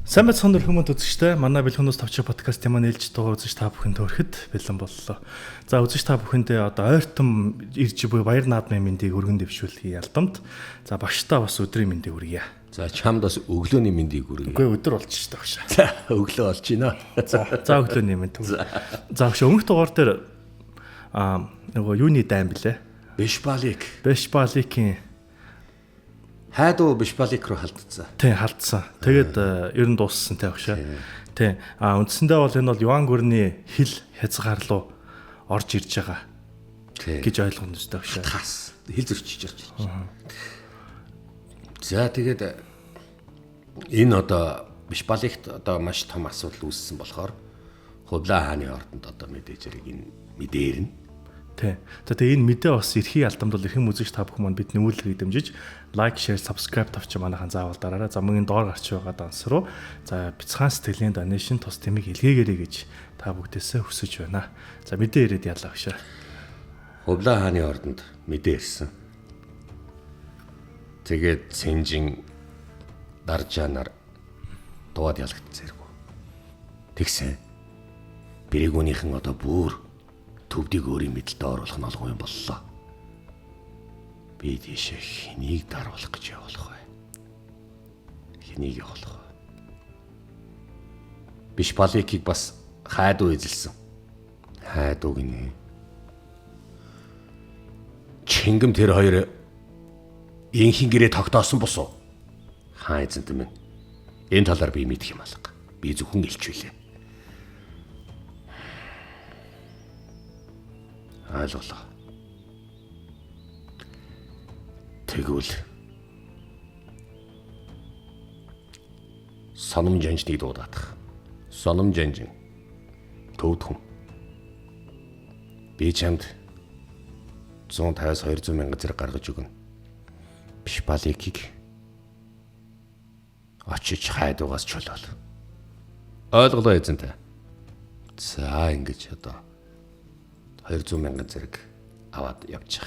Сайн байцгаана хүмүүс үзэгчтэй. Манай бэлгүүнээс тавчаа подкастын маань ээлж дугаар үзэж та бүхэнд хүрэхэд бэлэн боллоо. За үзэж та бүхэндээ одоо ойртон ирж буй баяр наадмын мэндийг өргөн дэвшүүлэхий ялдамт. За багштаа бас өдрийн мэндийг хүргье. За чамд бас өглөөний мэндийг хүргье. Үгүй өдөр болж шүү дээ багшаа. За өглөө болж байна. За өглөөний мэнд. За багшаа өмнөх дугаар дээр нөгөө юуны дайм блэ? Бешбаликийн хайдуу Бешбалик руу халдсан. Тий, халдсан. Тэгээд ер нь дууссан тий багшаа. Тий. Үндсэндээ бол энэ бол Юан гүрний хил хязгаар руу орж ирж байгаа гэж ойлгоно шүү дээ багшаа. Тас хил зөрчиж ирж байна. За тэгээд энэ одоо Бешбаликт одоо маш том асуудал үүссэн болохоор Хувлаа хааны ордонд одоо мэдээж хэрэг энэ мэдээрнэ. Тий. Тэгээ энэ мэдээ бас эрхий алдамд бол эрхэм үзэгч та бүхэн маань бидний үйлдвэрийг дэмжиж лайк, шеэр, subscribe тавьчих манайхан заавал дараарай. За мөн доор гарч байгаа данс руу за бяцхан сэтгэлийн donation тус тэмийг илгээгээрэй гэж та бүгдээсээ хүсэж байна. За мэдээ ирээд ялаа гшаа. Хувлаа хааны ордонд мэдээ ирсэн. Тэгээд Сэнжин Даржанаар дууд ялгдсан зэрэг. Тэгсэн. Бэрэгүүнийхэн одоо бүр төвдийг өөрийн мэдлэлд оруулах нь олгүй юм боллоо. Би тийшээ хэнийг даруулах гэж явуулах вэ? Хэнийг явуулах вэ? Бешбаликийг бас хайдуу эзэлсэн. Хайдуу гинэ. Чингэм тэр хоёр инхийн гэрээ тогтоосон босуу. Хаа эзэнт минь. Энэ талаар би мэдэх юм алга. Би зөвхөн илчүүлээ. Ойлголоо. Тэгвэл Соном жанжныг дуудах. Соном жанжин төвд хүн. Би чамд 150-200 мянган зэрэг гаргаж өгнө. Бешбаликийг очиж хайдуугаас чулуул. Ойлголоо эзэнтэй. За ингэж одоо 200 мянган зэрэг аваад явчих.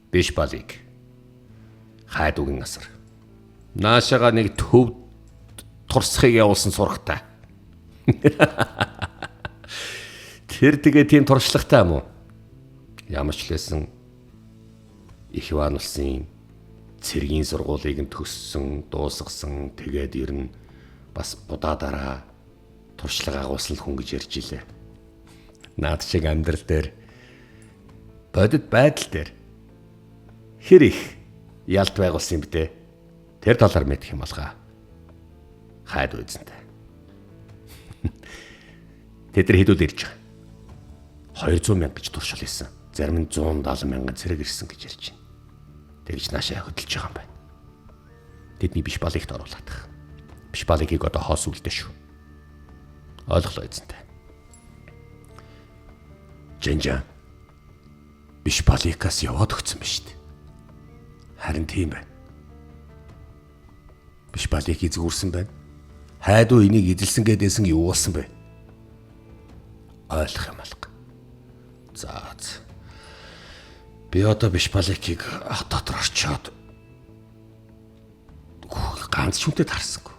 Бешбалик хайдуугийн асар. Наашаага нэг төв турсхыг явуулсан сурагтай. Тэр тэгээ тийм туршлагатай юм уу? Ямар ч лсэн их Иван улсын цэргийн сургуулийг нь төгссөн, дуусгасан, тэгээд ирнэ бас будаа дараа туршлага агуулсан хүн гэж ярьж илээ. Наад шиг амьдрал дээр бодит байдал дээр хэр их ялт байгуулсан юм бэ? Тэр талаар мэдэх юм алгаа. Хайд үзэнтэй. Тэд нар хэдүүд ирж байгаа. 200 мянга гэж туршил хийсэн. Зарим нь 170 мянган зэрэг ирсэн гэж ярьж байна. Тэгж наашаа хөдөлж байгаа юм байна. Тэдний Бешбаликт оруулах. Бешбаликийг одоо хоос үлдээ шүү. Ойлголоо эзэнтэй. Жанжан Бешбаликаас яваад өгсөн биз дээ. Харин тийм байна. Бешбаликийг зүгүрсэн байна. Хайдуу энийг эзэлсэн гэдээсэн юу болсон бэ? Ойлгох юм алга. За. Би одоо Бешбаликийг хотод орчоод ганц ч үнтэй тарсангүй.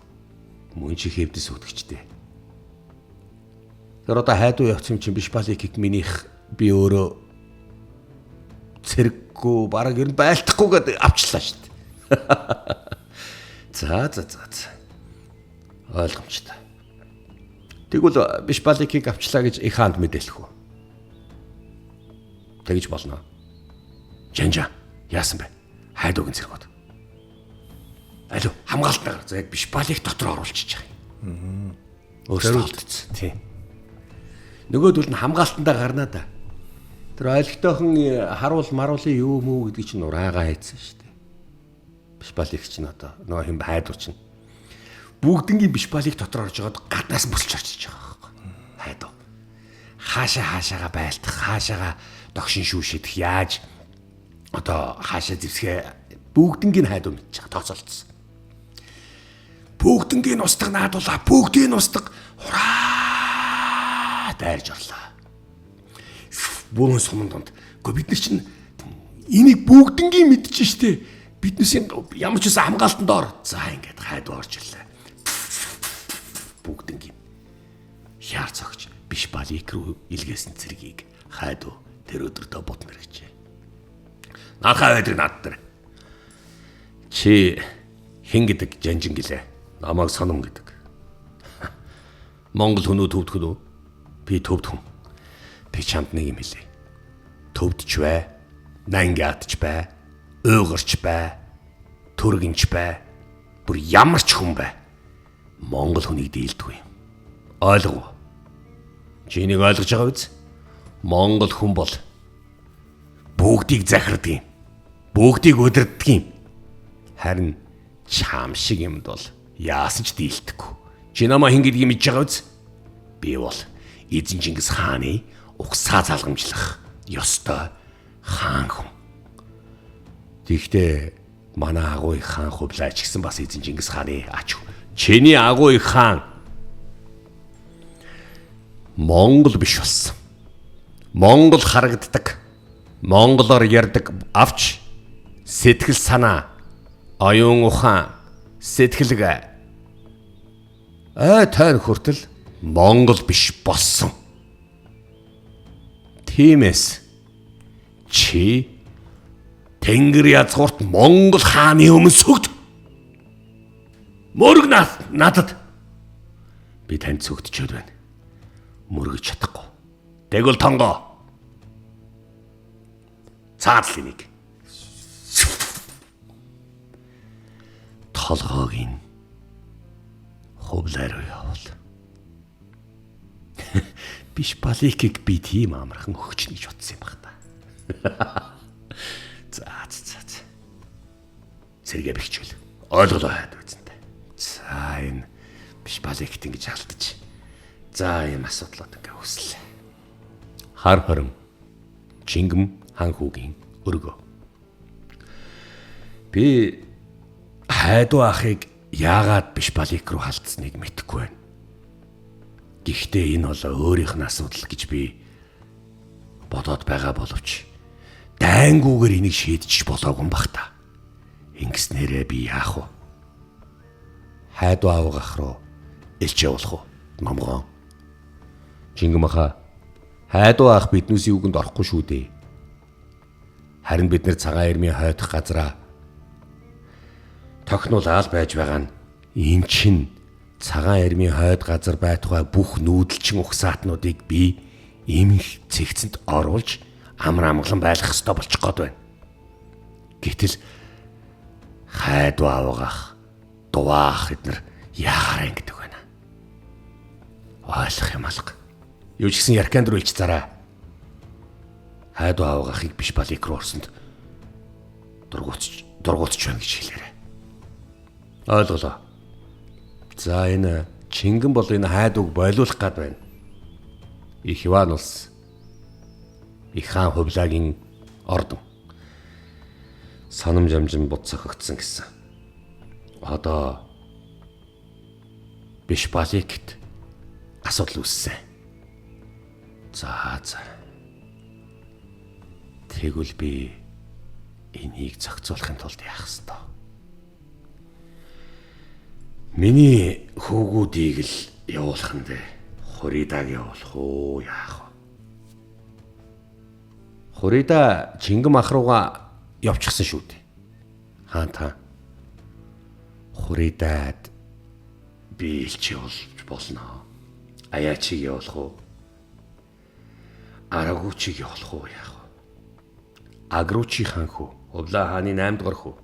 Мөн чи хэвдэс үтгэжтэй. Тэр одоо хайдуу явц юм чинь Бешбаликийг минийх би өөрөө цэрэггүй бараг ер нь байлтахгүйгээд авчлаа шүү дээ. За. Ойлгомжтой. Тэгвэл Бешбаликийг авчлаа гэж их хаанд мэдээлэх үү? Тэгж болно. Жанжа яасан бэ? Хайдуугийн цэргүүд. Алуу хамгаалтнаар за яг Бешбалик дотор оруулчихж байгаа юм. Өөрсдөө алдсан. Тийм. Нөгөөдөл нь хамгаалтандаа гарнаа да. Тэр ойлгохтойхон харуул маруулын юу мүү гэдэг чинь ураагаа хайцсан шүү дээ. Бешбалик чинь одоо нөгөө хэм хайдуур чинь бүгднгийн Бешбалик дотор орж байгаад гаднаас мөсөлж очиж байгаа байхгүй. Хайдуу. Хаашаагаа байлдах, хаашаагаа догшин шүүшидэх яаж одоо хаашаа зэвсгээ бүгднгийн хайдуу мэдж байгаа тооцоолцсон. Бүгднгийн устгах наадуулаа, бүгдийн устгах хураа дайрж орлоо. Бүрэн суман донд. Гэхдээ бид нар чинь энийг бүгднгийн мэдчихэж штэ. Биднээс ямар ч байсан хамгаалтанд ор. За ингээд хайдуу орж ирлээ. Бүгднгийн хяар цогч биш балик руу илгээсэн цэргийг хайдуу тэр өдөртөө бодно гэжээ. Нахаа өдөр над дээр. Чи хэн гэдэг жанжин гэлээ. Намайг соном гэдэг. Монгол хүн үү төвдөх үү? Би төвд хүн. Би чамд нэг юм хэлье. Төвдч бай, нангиадч бай, уйгарч бай, төргинч бай, бүр ямар ч хүн бай. Монгол хүнийг дийлдэггүй. Ойлгов. Чи нэг ойлгож байгаа биз? Монгол хүн бол бүгдийг захирдаг юм. Бүгдийг удирддаг юм. Харин чам шиг юмд бол яасан ч дийлдэхгүй. Чи намайг хэн гэдгийг мэдж байгаа биз? Би бол Эзэн Чингис хааны угсаа залгамжлах ёстой хаан хүн. Тэгтээ манай агуу их хаан хувлаач гэсэн бас Эзэн Чингис хааны ач. Чиний агуу их хаан Монгол биш болсон. Монгол харагддаг, монголоор ярьдаг авч сэтгэл санаа, оюун ухаан, сэтгэлгээ тань хүртэл монгол биш болсон. Тиймээс чи Тэнгэр язгуурт монгол хааны өмнө сүгд. Мөрөг надад. Би танд сүгдчихэд байна. Мөргөж чадахгүй. Тэгвэл тонгоо. Цаадлын нэг. Толгойг хувлаар явуул. Биш баликийг би тийм амархан өгч гэж бодсон юм байна. За. Сэргээ бихчүүл. Ойлголоо хайд үзэнтэй. За энэ биш баликт ингэж алдчих. За ийм асуудлууд ингээ үүслээ. Хар хором Чингэм хан хүүгийн өргөө. Би хайдуу ахыг яагаад биш балик руу халдсныг мэдэхгүй байна. Гэхдээ энэ бол өөрийнх нь асуудал гэж би бодоод байгаа боловч дайнгуугаар энийг шийдэж болоогүй юм бах та. Ингэснээрээ би яах вэ? Хайдуу аав ах руу элч явуулах уу? Номгоо. Чингэм аха хайдуу ах биднүүсийн үгэнд орохгүй шүү дээ. Харин бид нар цагаан эрмийн хойдох газараа тохнуулаад байж байгаа нь эн чин цагаан эрмийн хойд газар байтугай бүх нүүдэлчин угсаатнуудыг би эмх цэгцэнд оруулж амар амгалан байлгах ёстой болчих гээд байна. Гэтэл хайдуу аавгах дуваах эднэр яагаар ингэдэг байна. Ойлгох юм алга. Юу ч гэсэн ярканд руу ич зараа. Хайдуу аавгахыг биш балик руу орсонд дургуутч байна гэж хэлээрэй. Ойлголоо. За энэ Чингэн бол энэ хайдууг бойлуулах гээд байна. Их Иван улс их хаан хувлагийн ордон санам жамжин буцахгдсан гэсэн. Одоо биш баликт асуудал үүссэн. За. Тэгвэл би энийг зохицуулахын тулд яах ёстой? Миний хүүгүүдийг л явуулах нь дээ. Хуридаг явуулах уу яах вэ? Хурида Чингэм ах руугаа явчихсан шүү дээ. Хаан та. Хуридад би илч явуулж болно. Аяачиг явуулах уу? Арагуучиг явуулах уу яах вэ? Агручи хаан хүү. Хувлаа хааны 8 дугаар хүү.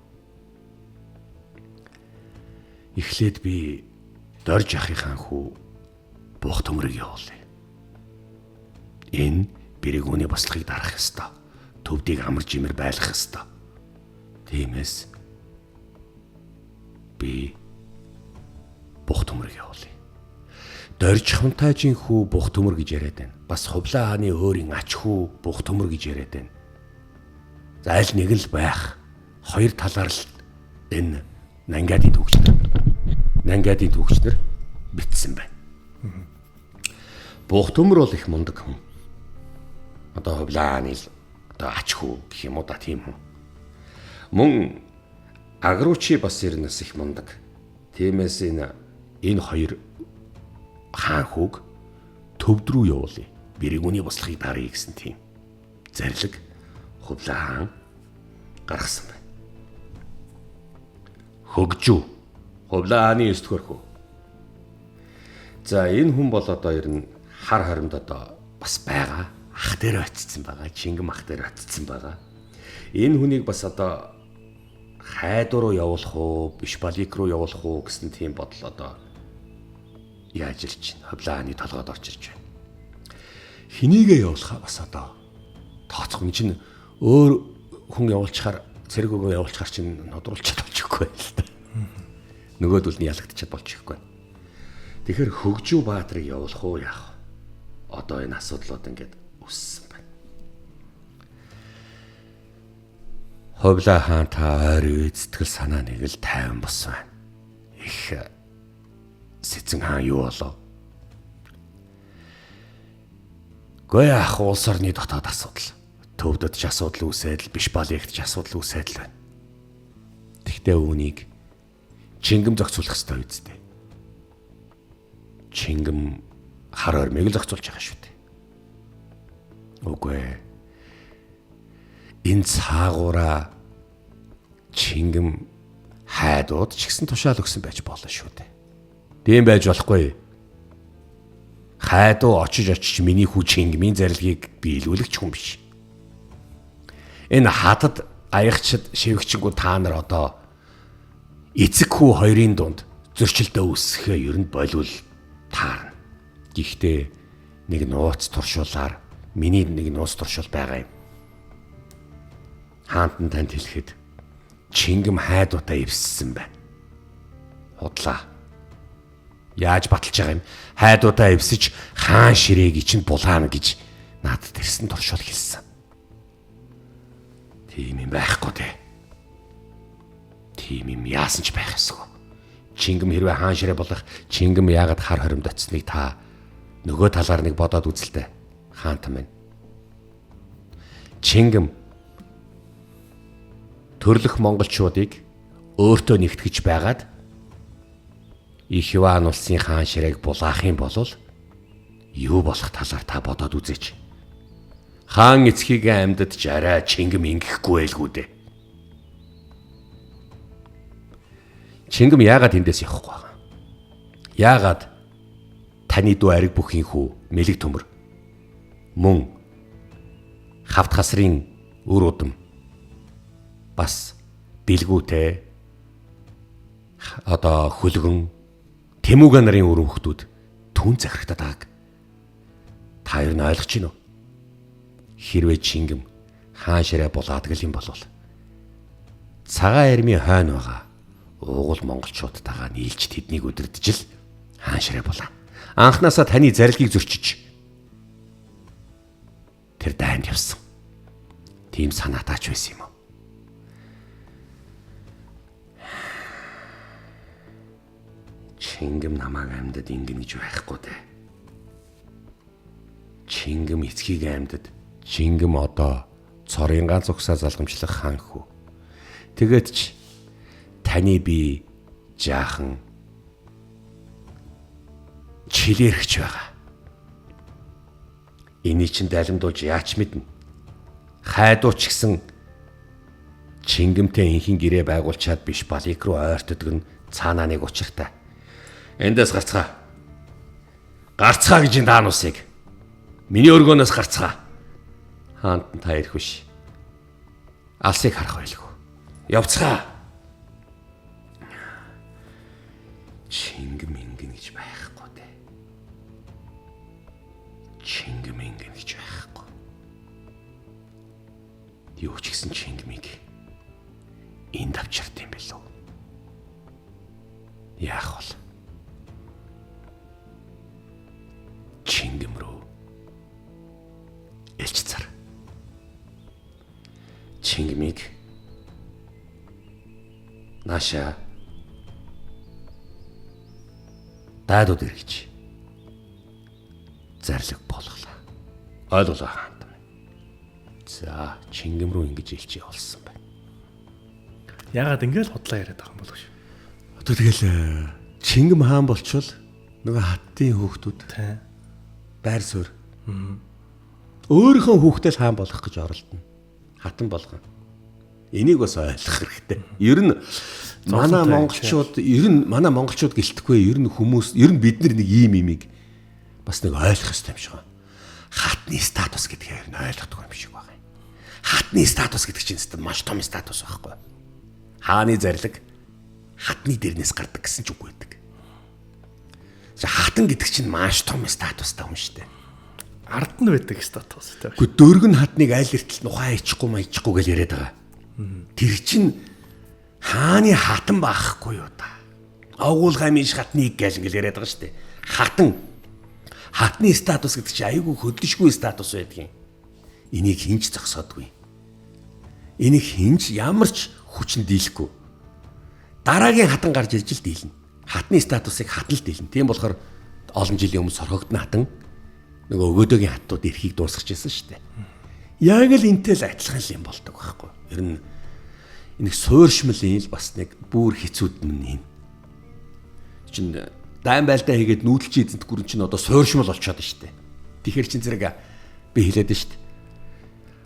Эхлээд би Дорж ахын хаан хүү Бух төмрийг явуулъя. Энэ бэрэгүүний бослогыг дарах ёстой. Төвдийг амар жимэр байлгах ёстой. Тиймээс би Бух төмрийг явуулъя. Дорж хунтаажийн хүү Бух төмөр гэж яриад байна. Бас Хувлаа хааны өөрийн ач хүү Бух төмөр гэж яриад байна. За аль нэг л байх. Хоёр талаар л энэ Нангадын түүхчнэр битсэн байна. Бух төмөр бол их мундаг хүн. Одоо Хувлаа хааны одоо ач хүү гэх юм уу да тийм хүн. Мөн Агручи бас ирнэс их мундаг. Тиймээс энэ хоёр хаан хүүг төвд рүү явуулъя. Бэрэгүний буслахыг даръя гэсэн тийм зарлиг Хувлаа хаан гаргасан байна. Хөгжүү. Хувлаа хааны 9 дэх хүү. За энэ хүн бол одоо ер нь хар хоримд одоо бас байгаа. Ах дээр очсон байгаа. Чингэн ах дээр очсон байгаа. Энэ хүнийг бас одоо хайдуу руу явуулах уу, биш балик руу явуулах уу гэсэн тийм бодол одоо яаж ирж байна. Хувлаа хааны толгойд орж ирж байна. Хинийгээ явуулахаа бас одоо тооцох юм чинь өөр хүн явуулчихаар цэрэг өгөө явуулчихаар чинь нодруулчаад болчихгүй байл та. Нөгөөдөл нь ялагдчихад болчихгүй. Тэгэхээр хөгжүү баатрыг явуулах уу яах вэ? Одоо энэ асуудлууд ингээд үссэн байна. Хувлаа хаан та ойр үед сэтгэл санаа нэг л тайван болсон байна. Их Сэцэн хаан юу болов? Гой ах улс орны дотоод асуудал. Төвдөд ч асуудал үүсээд л биш балигт ч асуудал үүсээд л байна. Тэгтээ үүнийг Чингэм зохицуулах ёстой үстэй. Чингэм хар ормыг л зохицуулж байгаа шүү дээ. Үгүй ээ. Энэ цаагаараа Чингэм хайдууд ч гэсэн тушаал өгсөн байж болно шүү дээ. Тийм байж болохгүй. Хайдуу очиж миний хүү Чингэмийн зарилгийг биелүүлэгч хүн биш. Энэ хатад аягчд шивгчингүү та нар одоо эцэг хүү хоёрын дунд зөрчилдөө үүсэхээ ер нь болвол таарна. Гэхдээ нэг нууц туршуулаар миний нэг нууц туршуул байгаа юм. Хаантан танд хэлэхэд Чингэм хайдуудаа эвссэн байна. Худлаа. Яаж баталж байгаа юм? Хайдуудаа эвсэж хаан ширээг чинь булаана гэж надад тэрсэн туршуул хэлсэн. Тийм юм байхгүй дээ. Тийм юм яасан ч байх ёсгүй. Чингэм хэрвээ хаан ширээ болох Чингэм яагаад хар хоримд очсныг та нөгөө талаар нэг бодоод үзэлтэй. Хаантан байна. Чингэм төрлөх монголчуудыг өөртөө нэгтгэж байгаад их Юан улсын хаан ширээг булаах юм бол юу болох талаар та бодоод үзээч. Хаан эцгийг амьдад ч арай Чингэм ингэхгүй байлгүй дээ. Чингэм яагаад эндээс явахгүй байгаа? Яагаад таны дүү ариг бүхийн хүү Мэлэг төмөр мөн хавт хасрын үр удам бас бэлгүүтэй одоо хөлгөн Тэмүгэ нарын өрөө хүмүүс түн захирагтаад байгааг та юу н ойлгож байна уу? Хэрвээ Чингэм хаан ширээ булаадаг юм бол цагаан армийн хойно байгаа уугуул монголчуудтайгаа нийлж тэднийг өдөрдөж л хаан ширээ булаа. Анхнаасаа таны зарилгийг зөрчиж тэр дайнд явсан. Тийм санаатаач байсан юм уу? Чингэм намайг амьдад ингэн гэж байхгүй дээ. Чингэм эцгийг амьдад Чингэм одоо цорын ганц угсаа залгамжлах хаан хүү. Тэгээд ч таны би жаахан чилэрхч байгаа. Эний чинь далимдуулж яач мэднэ. Хайдууч гисэн Чингэмтэй инхэн гэрээ байгуулчаад биш балик руу ойртдог нь цаанаа нэг учиртай. Эндээс гарцгаа. Гарцгаа гэж энэ даануусыг. Миний өргөнөөс гарцгаа. Хаанд та ирэх биш. Алсыг харах байлгүй. Явцгаа. Чингэм ингэн гэж байхгүй дээ. Чингэм ингэн гэж байхгүй. Юу ч гэсэн Чингэмийг энд авчирд юм билүү. Яах вэ? Чингэм рүү элч цар. Чингэмийг наша дайдууд иргэж зарлиг болголаа. Ойлголоо хаант. За Чингэм рүү ингэж элч явуулсан байна. Яагаад ингэж худлаа яриад байгаа юм бол гэж. Тэгэл Чингэн хаан болчвол нөгөө хаттын хүүхдүүд тий. байр суурь. Өөрийнхөө хүүхдэл хаан болох гэж оролдоно. Хатан болгоно. Энийг бас ойлгох хэрэгтэй. Ер нь манай монголчууд гэлтэхгүй. Ер нь бид нар нэг ийм имийг бас нэг ойлгох хэрэгтэй юм шиг байна. Хатны статус гэдгийг ер нь ойлгохгүй юм шиг байна. Хатны статус гэдэг чинь маш том статус байхгүй. Хааны зарлиг хатны дэрнээс гардаг гэсэн ч үгүй байдаг. Хатан гэдэг чинь маш том статустай хүн шүү дээ. Ард нь байдаг статустай. Гэхдээ дөргөн хатныг аль эртэл ухаан ичихгүй маячихгүй гэж яриад байгаа. Тэр чинь хааны хатан баахгүй юу та. Агуулгай миш хатныг гэж ингээл яриад байгаа шүү дээ. Хатны статус гэдэг чинь айгүй хөдөлшгүй статус байдгийн. Энийг хинж зогсоодгүй. Энийг хинж ямар ч хүчин дийлэхгүй. Дараагийн хатан гарч ирж л дийлнэ. Хатны статусыг хатан л дийлнэ. Тийм болохоор олон жилийн өмнө соргогдсон хатан нөгөө өгөөдөөгийн хаттууд эрхийг дуусгаж ирсэн шүү дээ. Яг л энтэй л адилхан юм болдог байхгүй. Ер нь энэ суурьшмалын л бас нэг бүр хэцүүд нь юм. Чин дайн байлдаа хийгээд нүүдэлч эзэнт гүрэн чинь одоо суурьшмал болчиход шүү дээ. Тэгэхэр чин зэрэг би хэлээд шүү дээ.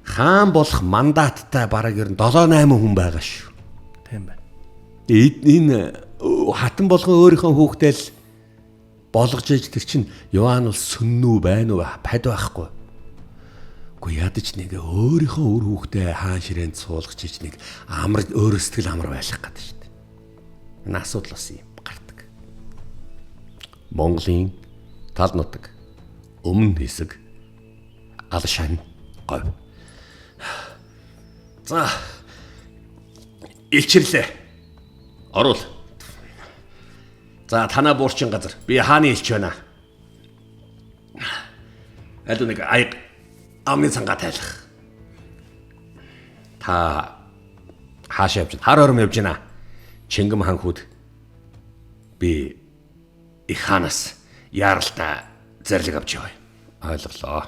Хаан болох мандаттай бараг ер нь 7-8 хүн байгаа шүү. Тийм байна. Энэ хатан болгон өөрийнхөө хүүхдэл болгож иж тэр чинь Йоан бол сүннүү байна уу пад байхгүй. Гэхдээ ядаж нэг өөрийнхөө өр хүүхдээ хаан ширээнд суулгаж иж нэг амар өөр сэтгэл амар байлгах гэдэг шүү дээ. Энэ асуудал бас юм гардаг. Монголын тал нутаг өмнө хэсэг алшан говь. За илчирлээ. Орвол. За танаа буурчин газар. Би хааны илч байна. Аль нэг аяг амны цангаа тайлах. Та хаашаа явж байна? Хар ором явж байна. Чингэн хаан хүүд би их хаанаас яаралтай зарлиг авч яваа. Ойлголоо.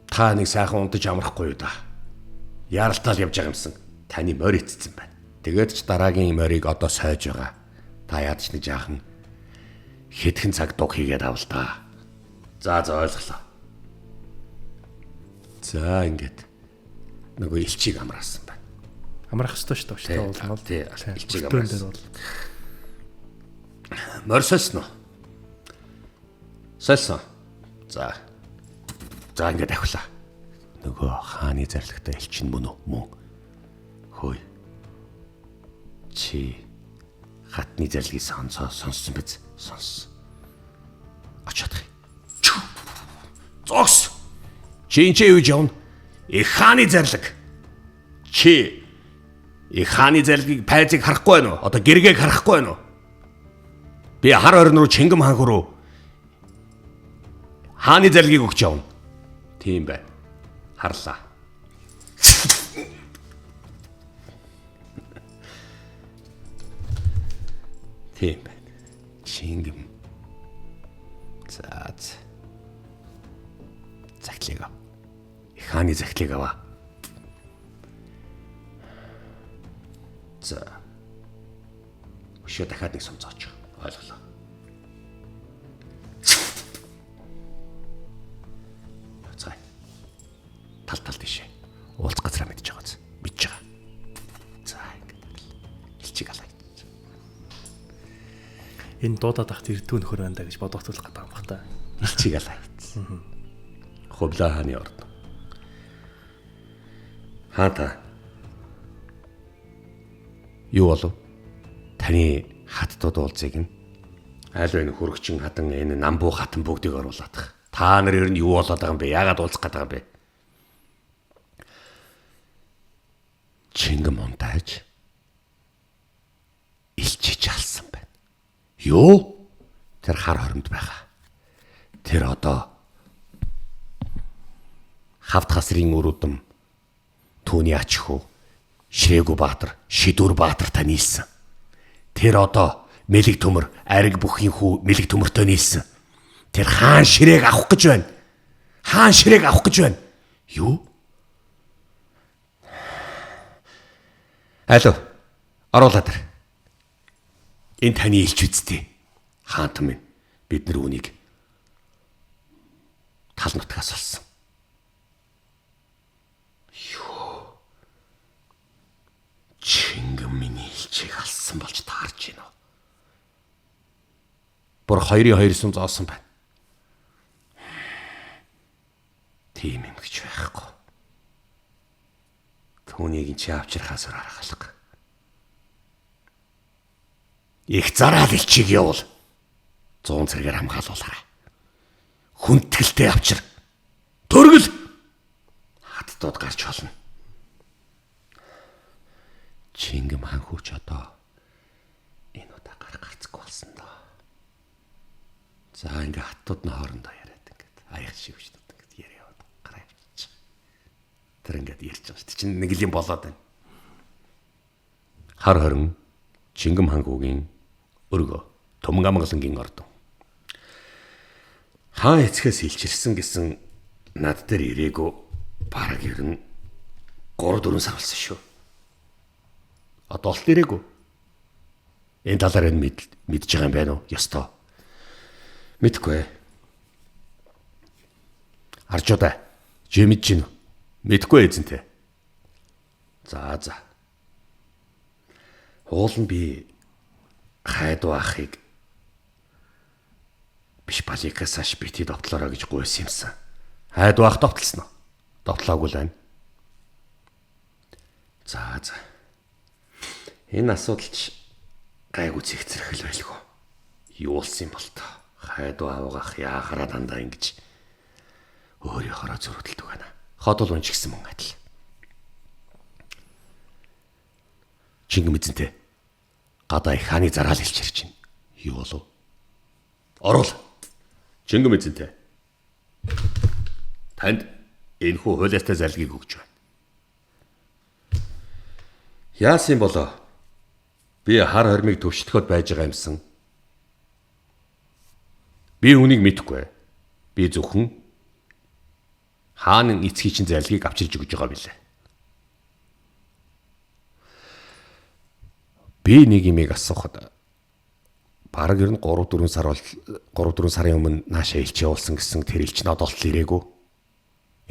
Та нэг сайхан унтаж амрахгүй юу да. Яаралтаа л явж байгаа юмсан. Таны морь ицсэн байна. Тэгээд ч дараагийн морийг одоо сойж байгаа. Та ядч нэг жаахан хэдхэн цаг дуг хийгээд авал та. За ойлголоо. За ингээд нөгөө элчийг амраасан байна. Амрах ёстой шүү дээ. Бол тий элчийг амраасан. Морь сольсон уу? Сольсон. За ингээд авлаа. Нөгөө хааны зарлагтай элч нь мөн үү? Мөн. Хөөе. Чи хатны зарлагыг сонссон биз? Сонссон. Очоод. Зогс. Чи юу явна? Их хааны зарлаг. Чи их хааны зарлагыг пайзыг харахгүй байна уу? Одоо гэргээг харахгүй байна уу? Би хар орон руу Чингэн хаан руу хааны зарлагыг өгч явна. Тийм бай. Харлаа. Тийм бай. Чингэн. За. Захлыг ав. Их хааны захлыг аваа. За. Өшөө дахиад нэг сумцооч. Ойлголоо. Цай. Тал тийшээ. Уулз газраа мэдж байгаа. Мэдж байгаа. За ингээд илчиг алаа. Энэ дуудаад ахт эрдүү нөхөр байна да гэж бодогцол гадаг юм бах та. Илчиг алаа. Хувлаа хааны орд. Хаата. Юу болов? Таны хаттууд уулзыг нь аль вэ хөрөгчин хатан энэ намбуу хатан бүгдийг оруулаад. Та нар ер нь юу болоод байгаа юм бэ? Яагаад уулзах гээд байгаа юм бэ? Чингэн монтаж илчиж алсан байна. Юу? Тэр хар хоромд байгаа. Тэр одоо хавд хасрын өрөөдөм түүний ач хүү Шрээгүү Баатар, Шидүр Баатартай нийлсэн. Тэр одоо Мэлэг төмөр, ариг бүхийн хүү Мэлэг төмөртэй нийлсэн. Тэр хаан Шрээг авах гэж байна. Хаан Шрээг авах гэж байна. Юу? Алуу. Оруулаад ир. Энэ таны илч үсттэй. Хаантан минь бид нар үүнийг тал нутгаас олсон. Юу. Чингэн миний илчийг алсан болж таарж гинэ. Бүр 2-2 зоосон байна. Тийм юм гэж байхгүй. Түүнийг чи авчрахаас аргалах. Их зараал илчийг явуул. 100 цэгээр хамгаалуулаарай. Хүндэтгэлтэй авчир. Төргөл. Хаттууд гарч болно. Чингэм хаан хүүч одоо энэ удаа гарцгүй болсон доо. За ингээ хаттууд нь хоорондоо яриад ингээд аяг шивчнүүд ингээд яриад гараа явчих. Тэр ингээд ярьж байгаа шүү дээ. Чинь нэг л юм болоод байна. Хар хорин Чингэм хаан хүүгийн өргөө Түмэн амгалангийн ордон. Хаан эцгээс илчирсэн гэсэн над дээр ирээгүй бараг ер нь 3-4 сар болсон шүү. Одоо л ирээгүй. Энэ талаар нь мэдж байгаа юм байна уу? Ёстой. Мэдгүй. Арчуудаа чи мэдэж гин үү? Мэдгүй эзэнтэй. За. Уул нь би хайдуу ахыг биш баликаас аш бити довтлоороо гэж гуйсан юмсан. Хайдуу ах довтлсон уу? Довтлоогүй л байна. За. Энэ асуудалч гайгүй зэгцэрхэл байлгүй. Юу болсон юм бол тоо? Хайдуу авах яахаараа дандаа ингэж өөрийнхоороо зөрөдөлдөг байна. Ходол унжигсан мөн адил. Чингэм эзэнтэй гадаа их хааны зараал илчирч байна. Юу болов? Орвол. Чингэм эзэнтэй. Танд энэ хүү хуулиастай залгийг өгч байна. Яасан болоо? Би хар хормыг төвшөлтөхөд байж байгаа юмсан. Би үнийг мэдэхгүй. Би зөвхөн хааны эцгийн чинь залгийг авчирж өгч байгаа билээ. Би нэг юмыг асуухад бараг ер нь 3-4 сарын өмнө наашаа илч явуулсан гэсэн тэр илч надад олтол ирээгүй.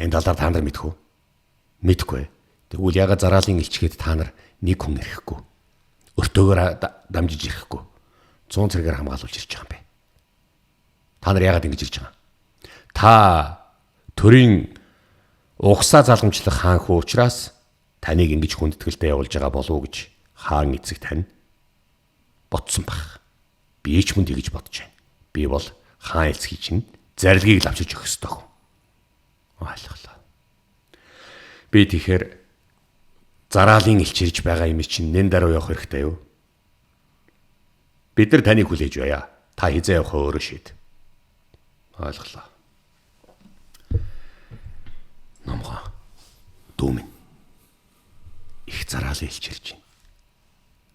Энэ талаар та нар мэдэх үү? Мэдхгүй. Тэгвэл ягаад зараалын илчгээд та нар нэг хүн ирэхгүй? Өртөөгөөр дамжиж ирэхгүй. 100 цэрэгээр хамгаалуулж ирж байгаа юм бэ. Та нар ягаад ингэж ирж байгаа? Та төрийн угсаа залгамжлах хаан хүү учраас таныг ингэж хүндэтгэлтэй явуулж байгаа болов уу гэж хаан эцэг тань ботсон баг. Би ч мөн тэгж бодож байна. Би бол хаан эцгийн чинь зарилгийг л авчирч өгөх ёстой хүн. Ойлголоо. Би тэгэхээр зараалын илчирж байгаа юм чинь нэн даруй явах хэрэгтэй юу? Бид нар таныг хүлээж байя. Та хизээ явах өөрөө шийд. Ойлголоо. Номгоо. Дүүмэн. Их зараалын илчирж байна.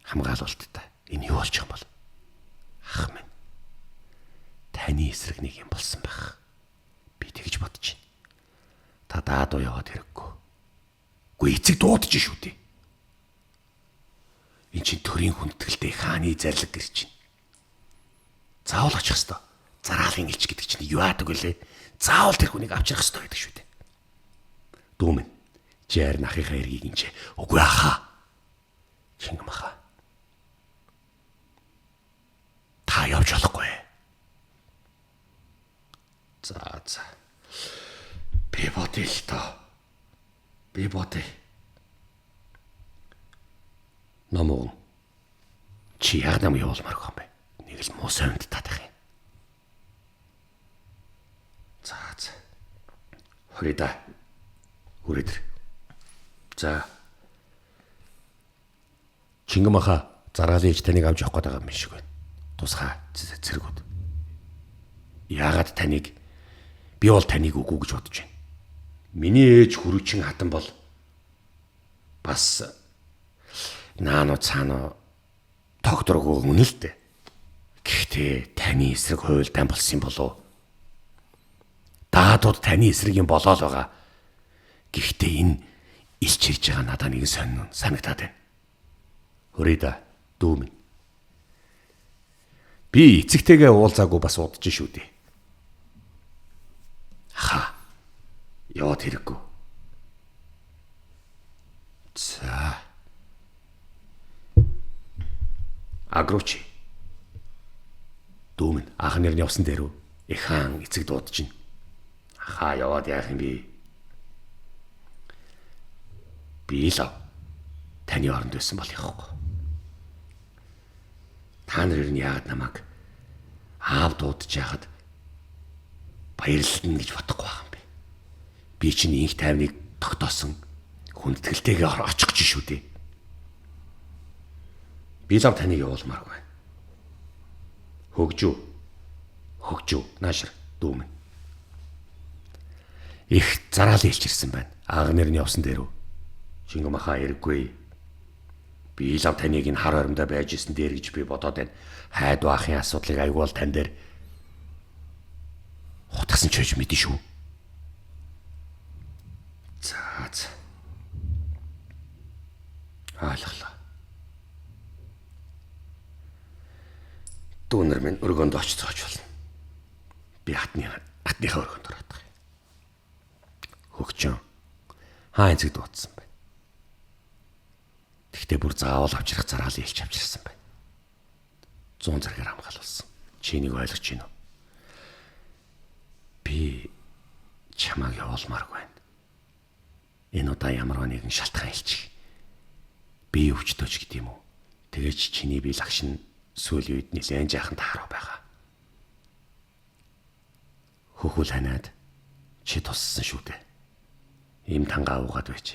Хамгаалалттай. Энэ юу болж байгаа юм бол? Ах минь. Таны эсрэг нэг юм болсон байх. Би тэгж бодож байна. Та даадуу яваад хэрэггүй. Гүй эцэг дуудаж шүү дээ. Энд чинь төрийн хүндэтгэлтэй хааны зарлиг гэрч байна. Заавал очих ёстой. Зараалын илч гэдэг чинь юу аадаг вүлээ? Заавал тэр хүнийг авчрах ёстой гэдэг шүү дээ. Дүүмэн. Чи харин ахийнхаа эргийг энэ үгүй ахаа. Чингэм ахаа. Та явж болохгүй. За. Би бодъё л тоо. Би бодъё. Номоо. Чи яг нам явуулмаар гом бэ? Нэг л муу сонд татах юм. За. Хурida. Хүрээд. За. Чингэм ахаа зараалын ич таныг авч явах гэдэг юм шиг байна. Тусгай цэргүүд. Яагаад таныг би бол таныг үгүй гэж бодож байна. Миний ээж хүрүүчин хатан бол бас наано цаано тогтворгүй үнэ л дээ. Гэхдээ таны эсрэг хуйлдаан болсон юм болов уу? Даадууд таны эсрэг юм болоо л байгаа. Гэхдээ энэ илчирж байгаа надад нэг санагдаад байна. Хурийда дүүмэн. Би эцэгтэйгээ уулзаагүй бас удаж шүү дээ. Ха. Яваад хэрэггүй. За. Агрочи. Дүүмэн ах нэрний явсан дээр үү? Их хаан эцэг дуудаж байна. Хаа яваад яах юм бэ? Би л таны оронд байсан бол явахгүй. Та нар юу яагаад намайг аав дуудаж яхад баярлална гэж бодохгүй байгаа юм бэ? Би чинь инх тайвныг тогтоосон хүндэтгэлтэйгээр очих гэж шүү дээ. Би л таныг явуулмааргүй байна. Хөгжүү, наашир дүүмэн. Их зараал илч ирсэн байна. Ага нэрний явсан дээр үү? Шингэмахаа эрггүй. Би л таныг энэ хар ойромдоо байж исэн дээр гэж би бодоод байна. Хайд баахын асуудлыг айгуул тань дээр хутгасан ч гэж мэдэн шүү. За. Ойлголоо. Дүүнэр минь өргөнд очицооч болно. Би хатныхаа өргөнд ороод байгаа. Хөгчөн хаан эцэг дуудсан байна. Тэгтээ бүр заавал авчрах зараал илч авчирсан байна. 100 зэрэгээр хамгаалсан. Чинийг ойлгож байна уу? Би чамайг явуулмааргүй байна. Энэ удаа ямар нэгэн шалтгаан илчих. Би өвчтөж гэдэг юм уу? Тэгэж чиний бие лагш нь сүүлийн үед нэлээд жаахан тааруу байгаа. Хөхүүл ханаад чи туссан шүү дээ. Им тангаа уугаад байж.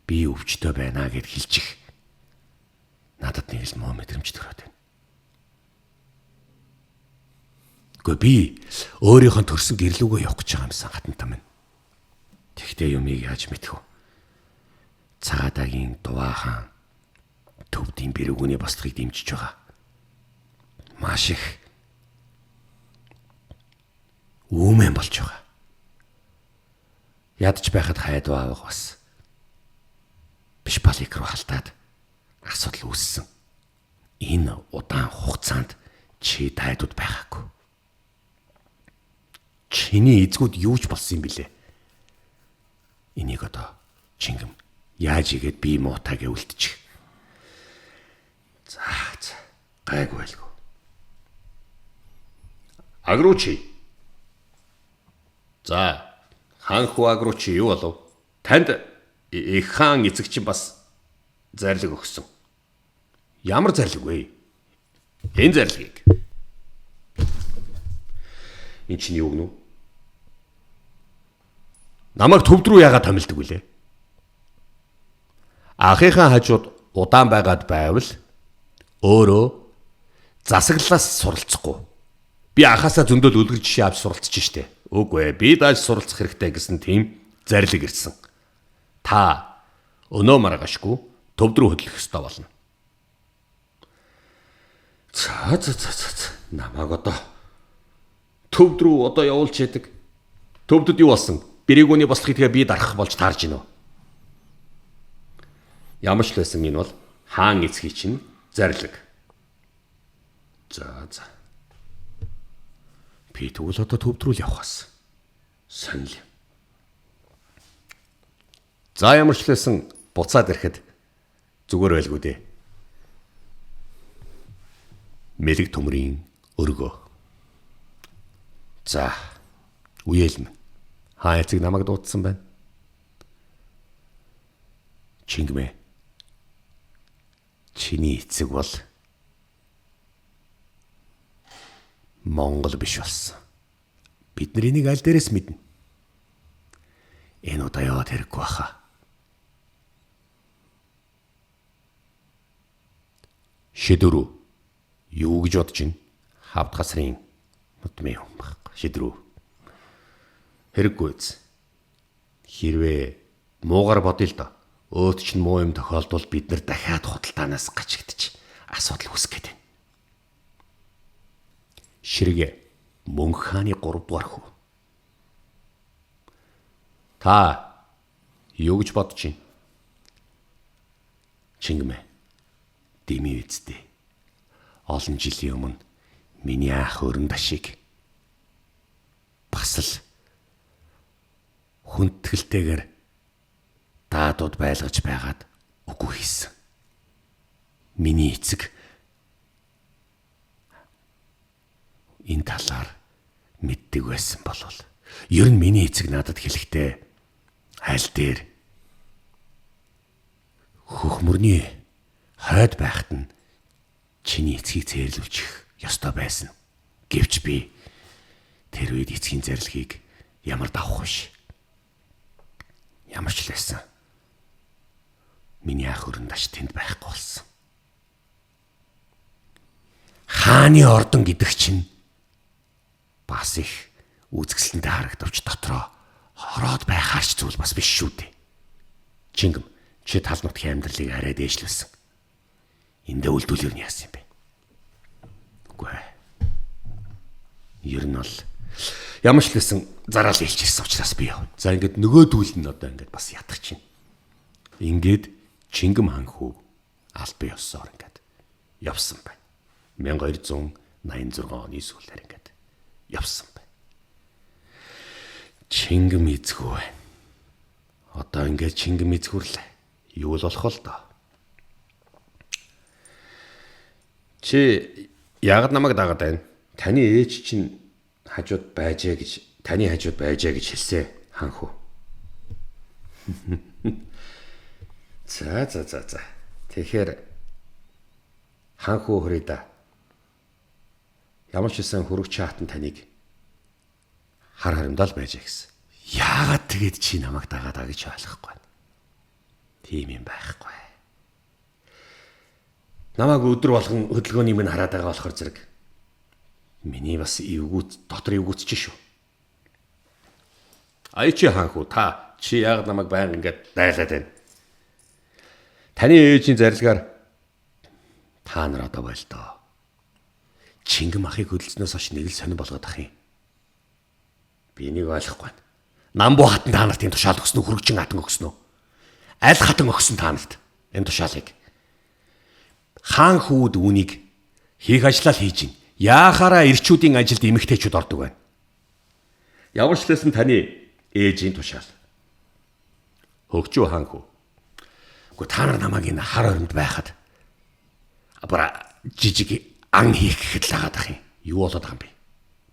Би өвчтөй байна гэд хэлчих. Надад нэг л муу мэдрэмж төрөөд байна. Гэхдээ би өөрийнхөө төрсөн гэрлүүгөө явах гэж байгаа юмсан хатантаа минь. Тэгтээ юмыг яаж мэдэх вэ? Цагаадагийн Дуваахан төвдийн бэрэгүүний бослогыг дэмжиж байгаа. Маш их үүмэн болж байгаа. Ядч байхад хайдуу аавах бас биш балик руу халтаад асуудал үүссэн. Энэ удаан хугацаанд чи тайдууд байгаагүй. Чиний эзгүүд юу ч болсон юм бilé. Энийг одоо Чингэм яаж игээд би муутайгээ үлдчих. За гайгүй байлгүй. Агрочи. За хаанху агрочи юу болов? Танд их хаан эцэг чинь бас зарлиг өгсөн. Ямар зарлиг вэ? Энэ зарлигийг. Энд чинь юу гэнэ? Намайг төвд рүү яагаад томилдог вүлээ? Ахыхаа хажууд удаан байгаад байвал өөрөө засаглалаас суралцахгүй. Би ахаасаа зөндөл үлгэр жишээ авч суралцж штэ. Үгүй ээ, би дааж суралцах хэрэгтэй гэсэн тийм зарлиг ирсэн. Та өнөө маргаашгүй төвд рүү хөдлөх ёстой болно. За. Намайг одоо төвд рүү одоо явуулж яадаг. Төвдөд юу болсон? Бэрэгүүний бослохыг тэгээ би дарах болж таарж гинөө. Ямар ч байсан энэ бол хаан эцгийн чинь зарлиг. За. Би тэгвэл одоо төвд рүү явах бас. Сонил. За ямар ч байсан буцаад ирэхэд зүгээр байлгүй дээ. Мэлэг төмрийн өргөө. За. Үеэлмэн. Хаан эцэг намайг дуудсан байна. Чингмэ. Чиний эцэг бол Монгол биш болсон. Бид нар энийг аль дээрээс мэднэ? Энэ удаа яваад хэрэггүй баха. Шидрүү юу гэж бодож байна? Хавд гасрын мутмын юм баг. Шидрүү. Хэрэггүй үз. Хэрвээ муугар бодъё л доо. Өөд чинь муу юм тохиолдвол бид нар дахиад худалдаанаас гачигдчих. Асуудал үүсэх гээд байна. Ширгээ мөнх хааны 3 дугаар хүү. Та юу гэж бодож байна? Чингмэ. дэмий үздэй. Олон жилийн өмнө миний ах өрн дашиг бас л хүндэтгэлтэйгээр даадууд байлгаж байгаад үгүй хийсэн. Миний эцэг энэ талаар мэддэг байсан болов. Ер нь миний эцэг надад хэлэхдээ аль дээр хөхмөрний хойд байхад нь чиний эцгийг зээрлүүлчих ёстой байсан. Гэвч би тэр үед эцгийн зарилгийг ямар давах вэ? Ямар ч л байсан. Миний ах өрн даш тэнд байхгүй болсон. Хааны ордон гэдэг чинь бас их үзэсгэлэнтэй харагдавч дотроо хороод байх харч зүйл бас биш шүү дээ. Чингэм чи тал нутгийн амьдралыг арай дээшлүүлсэн. Эндээ үлдүүлэр нь яасан юм бэ? Үгүй. Ер нь бол ямар ч лсэн зараал хэлчихсэн учраас би яв. За ингээд нөгөөдүүл нь одоо ингээд бас ятгах чинь. Ингээд Чингэм хаан хүү албан ёсоор ингээд явсан байна. 1286 оны сүүлээр ингээд явсан байна. Чингэм эзгүй байна. Одоо ингээд Чингэм эзгүрлээ. Юу л болох вэ доо? Чи яагаад намайг дагаад байна? Таны ээж чинь хажууд байжээ гэж таны хажууд байжээ гэж хэлсэн хаан хүү. За. Тэгэхээр хаан хүү хөрөйда. Ямар ч байсан хөрөгч хаатан таныг хар харамдал байжээ гэсэн. Яагаад тэгээд чи намайг дагаад байгаа гэж ойлгохгүй байна. Тийм юм байхгүй. Намайг өдөр болгон хөдөлгөөний минь хараад байгаа болохоор зэрэг миний бас эвгүүц дотор эвгүүцч шүү. Ай чи хаан хүү та чи яагаад намайг байнга ингээд дайлаад байна? Таны ээжийн зарилгаар та нар одоо байл доо. Чингэм ахыг хөдөлснөөс хойш нэг л сонир болгоод ах юм. Би энийг ойлгохгүй байна. Намбуу хатан та нарт энэ тушаал өгсөн үү? Хөргөжин хатан өгсөн үү? Аль хатан өгсөн та нарт энэ тушаалыг? Хаан хүүд үүнийг хийх ажлаа л хийж гин. Яахаараа ирчүүдийн ажилд эмэгтэйчүүд ордог байна. Ямар ч лсэн таны ээжийн тушаал. Хөгжөө хаан хүү. Гэхдээ та нар намайг энэ хар оронд байхад апара жижиг ан хийх гэхэд л агаад ах юм. Юу болоод байгаа юм бэ?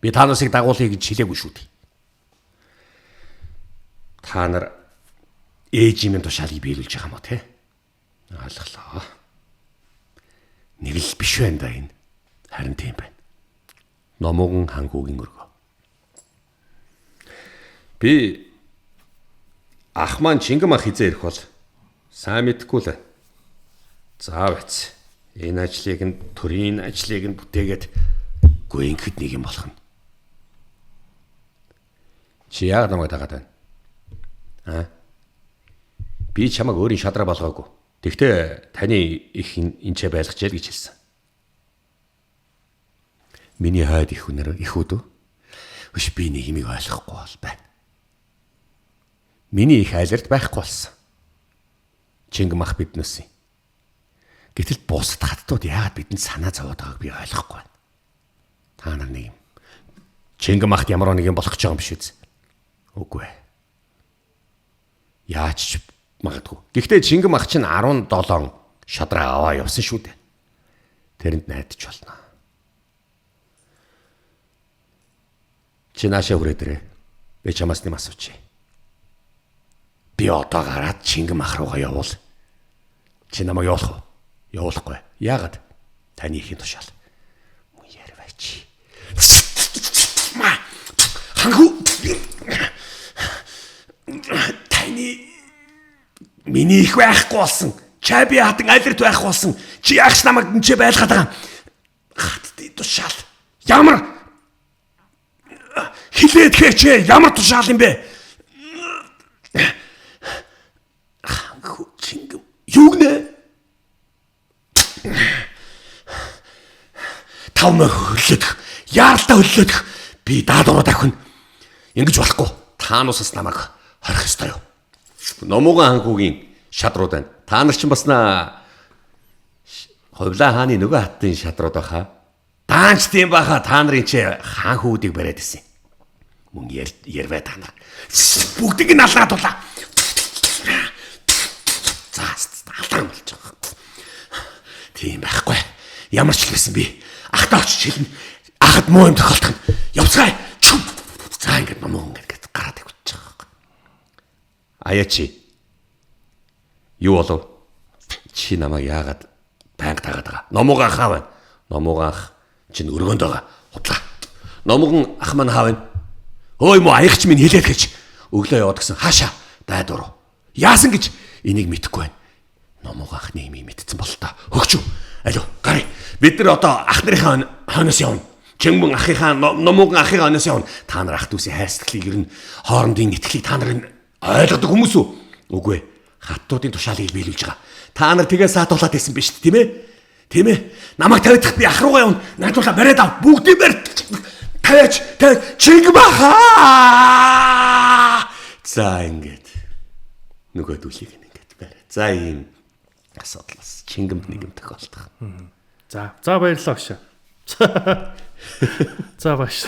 Би та нарыг дагуулъя гэж хэлээгүй шүү дээ. Та нар ээжийн тушаалыг биелүүлж байгаа юм уу те? Ойлголоо. Нэг л биш байна да энэ. Харин тийм байна. Номогон хангуугийн өргөө. Би ах маань Чингэм ах хизээ ирэх бол сайн мэдгүй л. Заав эц. Энэ ажлыг нь төрийн ажлыг нь бүтээгээд гүйнхэд нэг юм болох нь. Чи яагаад намайг дагаад байна? Би чамайг өөрийн шадраа болгоогүй. Тэгтээ таны их энчээ байлгачээ л гэж хэлсэн. Миний хойд их хүнээр ихүүд үү? Өш би нэг юмыг ойлгохгүй бол байна. Миний их айларт байхгүй болсон. Чингэм ах биднээс. Гэтэл бусад хаттууд яагаад бидэнд санаа зовоод байгааг би ойлгохгүй байна. Та нар нэг юм. Чингэм ахт ямар нэг юм болох гэж байгаа юм биш үү? Үгүй. Яаж ч магадгүй. Гэхдээ Чингэм ах чинь 17 шадраа аваа явсан шүү дээ. Тэрэнд найдаж болно. Чи наашаа хүрээдэрээ. Би чамаас нэм асуучих. Би одоо гараад Чингэм ах руугаа явуул. Чи намайг явуулах уу? Явуулахгүй. Яагаад? Таны ихийн тушаал. Муу ярваач. Хангу. Таны миний их байхгүй болсон. Чай би хатан айлрт байх болсон. Чи яахш намайг энэ байлгаад байгаа. Хатдын тушаал. Ямар хилээд хээч ямар тушаал юм бэ? Хангу Чингэм. Юу нэ? Тавмаа хөллөдөх. Яаралтай хөллөдөх. Би даадуруу давхин. Ингэж болохгүй. Таануусаас намайг хорих ёстой юу? Номогон хангуугийн шадрууд байна. Та нар ч бас Хувлаа хааны нөгөө хаттын шадрууд баха. Даанч тийм баха та нарын чи хаан хүүдийг бариад исэн. Мөн ярвэ та нар. Бүгдийг нь алгаад тулаа. За алдан болж байгаа. Тийм байхгүй. Ямар ч л байсан би. Ахтаа очиж хэлнэ. Ахад муу юм тохиолдох нь. Явцгаая. За ингэж номоо ингэж гараад игвч байгаа. Аяачи. Юу болов? Чи намайг яагаад банк тагаад байгаа? Номоогаа хаа байна? Номоогаа ах чинь өргөнд байгаа. Худлаа. Номгон ах маань хаа байна? Ой мо аягч минь хэлээд гэж өглөө яваад гисэн. Хаашаа? Дайдуур. Яасан гэж энийг мэдэхгүй байна. Номоогаа ах нэг юм мэдсэн бол та. Хөгчүү. Алуу, гарыг. Бид нар одоо ах нарынхаа хойноос явна. Чингэн ахынхаа номоогийн ахыгаа хойноос явна. Та нар ах дүүсийн хайрцаглыг ер нь хоорондын итгэлийг та нар ойлгодог хүмүүс үү? Үгүй ээ. Хаттуудын тушаалыг биелүүлж байгаа. Та нар тэгээ саатуулаад байсан биз дээ, тийм ээ? Тийм ээ. Намайг тавьчих би ах руугаа явна. Найдуулаа бариад ав. Бүгдийг барь. Тавьж чингэн баха. За ингээд. Нөгөө дүүлийг ингээд барь. За ийм асуудлаас чингэн нэг юм тохиолдох. За баярлалаа багш. За багш.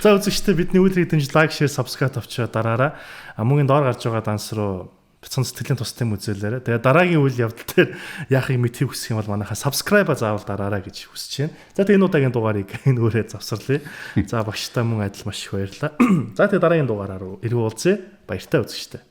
За үзэгчдээ бидний үйлдвэрийг дэмжиж лайк, шеэр, сабскрайб авчаа дараарай. Мөн доор гарч байгаа данс руу бяцхан сэтгэлийн тусдын үзээлээрээ. Тэгээ дараагийн үйл явдал дээр яахыг мэдхийг хүсэх юм бол манайхаа сабскрайбаа заавал дараарай гэж хүсэж байна. За тэгээ энэ удаагийн дугаарыг энэ өрөө завсарлая. За багштай мөн адил маш их баярлалаа. За тэгээ дараагийн дугаараар иргэн уулзъя. Баяртай үзэгчдээ.